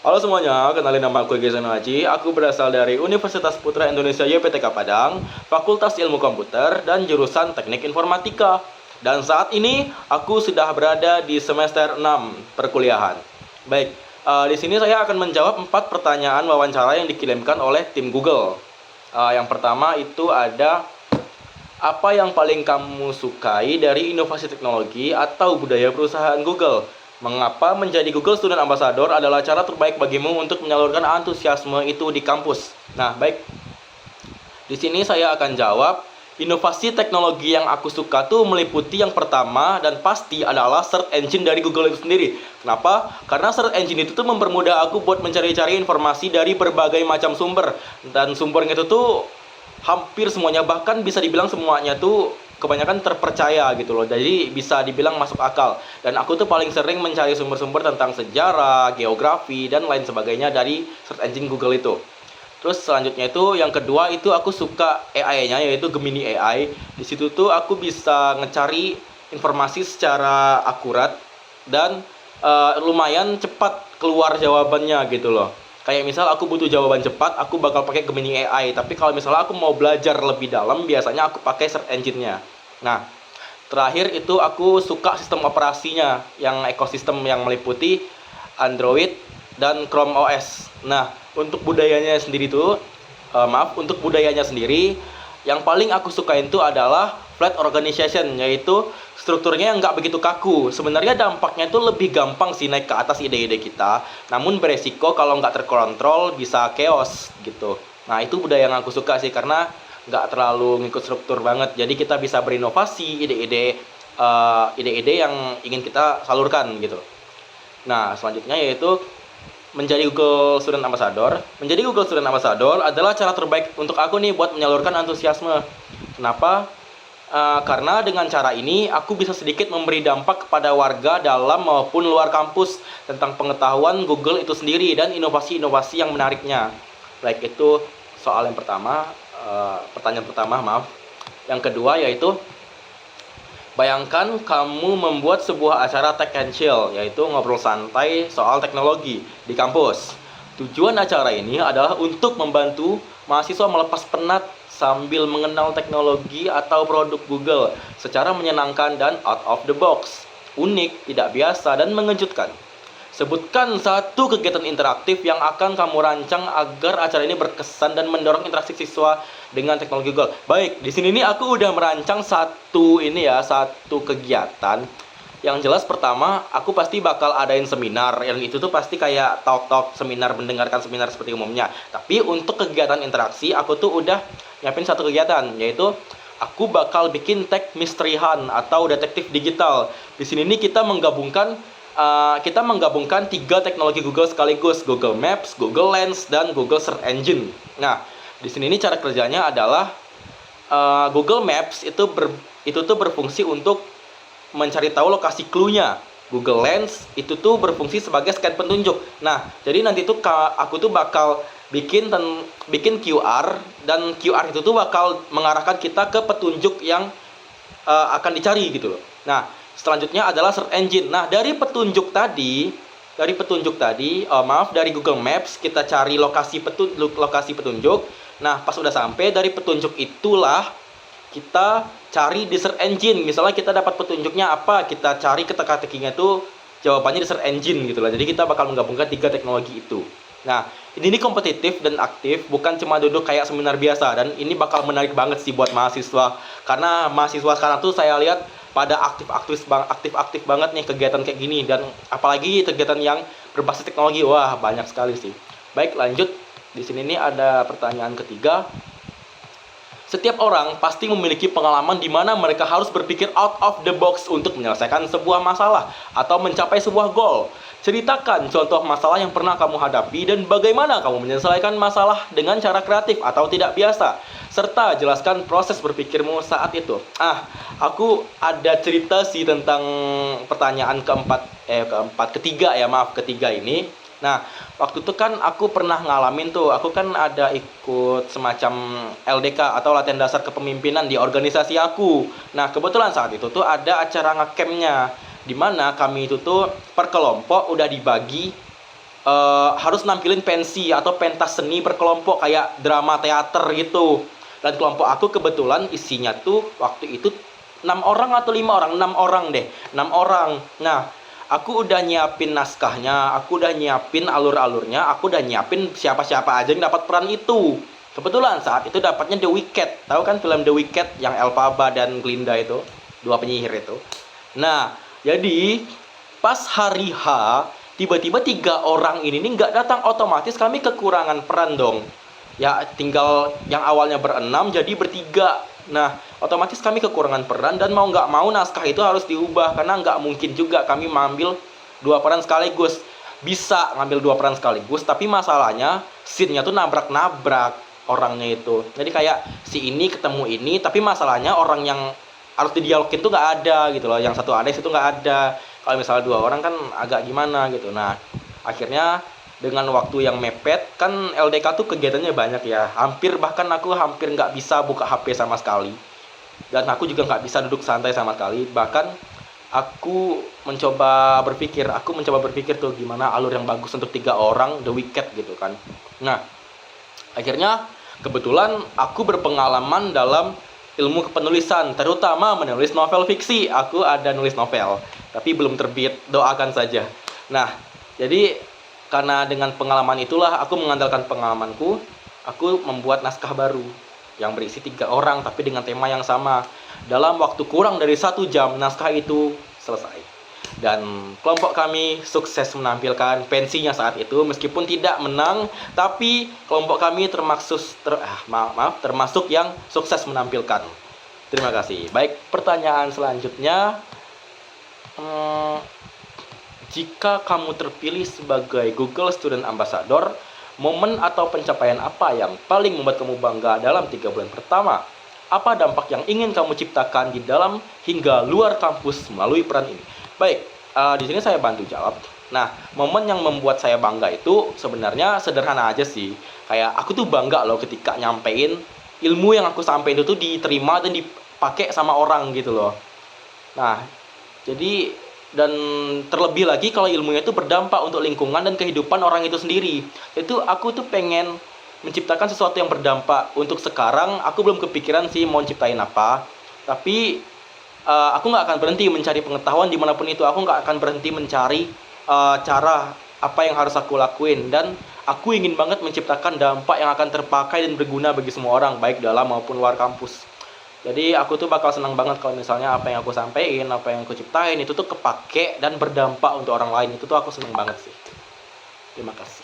Halo semuanya, kenalin nama aku Egi Haji. Aku berasal dari Universitas Putra Indonesia YPTK Padang, Fakultas Ilmu Komputer, dan jurusan Teknik Informatika. Dan saat ini aku sudah berada di semester 6 perkuliahan. Baik, di sini saya akan menjawab 4 pertanyaan wawancara yang dikirimkan oleh tim Google. Yang pertama itu ada, apa yang paling kamu sukai dari inovasi teknologi atau budaya perusahaan Google? Mengapa menjadi Google Student Ambassador adalah cara terbaik bagimu untuk menyalurkan antusiasme itu di kampus? Nah, baik. Di sini saya akan jawab, inovasi teknologi yang aku suka tuh meliputi yang pertama dan pasti adalah search engine dari Google itu sendiri. Kenapa? Karena search engine itu tuh mempermudah aku buat mencari-cari informasi dari berbagai macam sumber. Dan sumbernya itu tuh hampir semuanya, bahkan bisa dibilang semuanya tuh kebanyakan terpercaya gitu loh. Jadi bisa dibilang masuk akal. Dan aku tuh paling sering mencari sumber-sumber tentang sejarah, geografi, dan lain sebagainya dari search engine Google itu. Terus selanjutnya itu yang kedua itu aku suka AI-nya, yaitu Gemini AI. Di situ tuh aku bisa ngecari informasi secara akurat dan lumayan cepat keluar jawabannya gitu loh. Kayak misal aku butuh jawaban cepat, aku bakal pakai Gemini AI. Tapi kalau misalnya aku mau belajar lebih dalam, biasanya aku pakai search engine-nya. Nah, terakhir itu aku suka sistem operasinya, yang ekosistem yang meliputi Android dan Chrome OS. Nah, untuk budayanya sendiri tuh, untuk budayanya sendiri, yang paling aku suka itu adalah flat organization, yaitu strukturnya nggak begitu kaku. Sebenarnya dampaknya itu lebih gampang sih naik ke atas ide-ide kita, namun beresiko kalau nggak terkontrol bisa chaos gitu. Nah, itu budaya yang aku suka sih, karena nggak terlalu ngikut struktur banget. Jadi kita bisa berinovasi ide-ide yang ingin kita salurkan gitu. Nah, selanjutnya yaitu menjadi Google Student Ambassador. Menjadi Google Student Ambassador adalah cara terbaik untuk aku nih buat menyalurkan antusiasme. Kenapa? Karena dengan cara ini aku bisa sedikit memberi dampak kepada warga dalam maupun luar kampus tentang pengetahuan Google itu sendiri dan inovasi-inovasi yang menariknya. Baik, itu soal yang pertama, pertanyaan pertama, maaf. Yang kedua yaitu, bayangkan kamu membuat sebuah acara Tech and Chill, yaitu ngobrol santai soal teknologi di kampus. Tujuan acara ini adalah untuk membantu mahasiswa melepas penat sambil mengenal teknologi atau produk Google secara menyenangkan dan out of the box, unik, tidak biasa, dan mengejutkan. Sebutkan satu kegiatan interaktif yang akan kamu rancang agar acara ini berkesan dan mendorong interaksi siswa dengan teknologi Google. Baik, di sini nih aku udah merancang satu kegiatan. Yang jelas pertama, aku pasti bakal adain seminar. Yang itu tuh pasti kayak talk-talk seminar, mendengarkan seminar seperti umumnya. Tapi untuk kegiatan interaksi, aku tuh udah nyiapin satu kegiatan, yaitu aku bakal bikin tech mystery hunt atau detektif digital. Di sini nih kita menggabungkan 3 teknologi Google sekaligus, Google Maps, Google Lens, dan Google Search Engine. Nah, di sini nih cara kerjanya adalah Google Maps itu berfungsi untuk mencari tahu lokasi clue-nya. Google Lens itu tuh berfungsi sebagai scan petunjuk. Nah, jadi nanti tuh aku tuh bakal bikin QR, dan QR itu tuh bakal mengarahkan kita ke petunjuk yang akan dicari gitu loh. Nah, selanjutnya adalah search engine. Nah, dari petunjuk tadi, dari Google Maps kita cari lokasi petunjuk. Nah, pas udah sampai dari petunjuk itulah kita cari di search engine. Misalnya kita dapat petunjuknya apa, kita cari teka-tekinya tuh jawabannya di search engine gitu lah. Jadi kita bakal menggabungkan 3 teknologi itu. Nah, ini kompetitif dan aktif, bukan cuma duduk kayak seminar biasa. Dan ini bakal menarik banget sih buat mahasiswa, karena mahasiswa sekarang tuh saya lihat pada aktif banget nih kegiatan kayak gini, dan apalagi kegiatan yang berbasis teknologi. Wah, banyak sekali sih. Baik, lanjut. Di sini nih ada pertanyaan ketiga. Setiap orang pasti memiliki pengalaman di mana mereka harus berpikir out of the box untuk menyelesaikan sebuah masalah atau mencapai sebuah goal. Ceritakan contoh masalah yang pernah kamu hadapi dan bagaimana kamu menyelesaikan masalah dengan cara kreatif atau tidak biasa. Serta jelaskan proses berpikirmu saat itu. Aku ada cerita sih tentang pertanyaan ketiga ini. Nah, waktu itu kan aku pernah ngalamin tuh, aku kan ada ikut semacam LDK atau latihan dasar kepemimpinan di organisasi aku. Nah, kebetulan saat itu tuh ada acara ngecampnya, di mana kami itu tuh per kelompok udah dibagi harus nampilin pensi atau pentas seni berkelompok kayak drama teater gitu. Dan kelompok aku kebetulan isinya tuh waktu itu 6 orang atau 5 orang, 6 orang deh, 6 orang. Nah, aku udah nyiapin naskahnya, aku udah nyiapin alur-alurnya, aku udah nyiapin siapa-siapa aja yang dapat peran itu. Kebetulan saat itu dapatnya The Wicked. Tahu kan film The Wicked yang Elphaba dan Glinda itu, dua penyihir itu. Nah, jadi pas hari H, tiba-tiba 3 orang ini nih nggak datang, otomatis kami kekurangan peran dong. Ya tinggal yang awalnya berenam jadi bertiga. Nah, otomatis kami kekurangan peran dan mau nggak mau naskah itu harus diubah karena nggak mungkin juga kami mengambil 2 peran sekaligus. Bisa ngambil 2 peran sekaligus, tapi masalahnya scene-nya tuh nabrak-nabrak orangnya itu. Jadi kayak si ini ketemu ini, tapi masalahnya orang yang harus didialogin tuh nggak ada gitu loh. Yang satu ada, itu nggak ada. Kalau misalnya 2 orang kan agak gimana gitu. Nah, akhirnya dengan waktu yang mepet, kan LDK tuh kegiatannya banyak ya. Bahkan aku hampir nggak bisa buka HP sama sekali. Dan aku juga nggak bisa duduk santai sama sekali. Bahkan aku mencoba berpikir tuh gimana alur yang bagus untuk 3 orang The Wicked gitu kan. Nah, akhirnya kebetulan aku berpengalaman dalam ilmu kepenulisan, terutama menulis novel fiksi. Aku ada nulis novel, tapi belum terbit, doakan saja. Nah, jadi karena dengan pengalaman itulah aku mengandalkan pengalamanku, aku membuat naskah baru yang berisi 3 orang tapi dengan tema yang sama. Dalam waktu kurang dari 1 jam naskah itu selesai. Dan kelompok kami sukses menampilkan pensinya saat itu meskipun tidak menang, tapi kelompok kami termasuk yang sukses menampilkan. Terima kasih. Baik, pertanyaan selanjutnya. Jika kamu terpilih sebagai Google Student Ambassador, momen atau pencapaian apa yang paling membuat kamu bangga dalam 3 bulan pertama? Apa dampak yang ingin kamu ciptakan di dalam hingga luar kampus melalui peran ini? Baik, di sini saya bantu jawab. Nah, momen yang membuat saya bangga itu sebenarnya sederhana aja sih. Kayak aku tuh bangga loh ketika nyampein ilmu yang aku sampein itu tuh diterima dan dipakai sama orang gitu loh. Nah, jadi dan terlebih lagi kalau ilmunya itu berdampak untuk lingkungan dan kehidupan orang itu sendiri. Itu aku tuh pengen menciptakan sesuatu yang berdampak. Untuk sekarang aku belum kepikiran sih mau ciptain apa, tapi aku nggak akan berhenti mencari pengetahuan dimanapun itu. Aku nggak akan berhenti mencari cara apa yang harus aku lakuin, dan aku ingin banget menciptakan dampak yang akan terpakai dan berguna bagi semua orang, baik dalam maupun luar kampus. Jadi aku tuh bakal senang banget kalau misalnya apa yang aku sampaikan, apa yang aku ciptain itu tuh kepake dan berdampak untuk orang lain. Itu tuh aku senang banget sih. Terima kasih.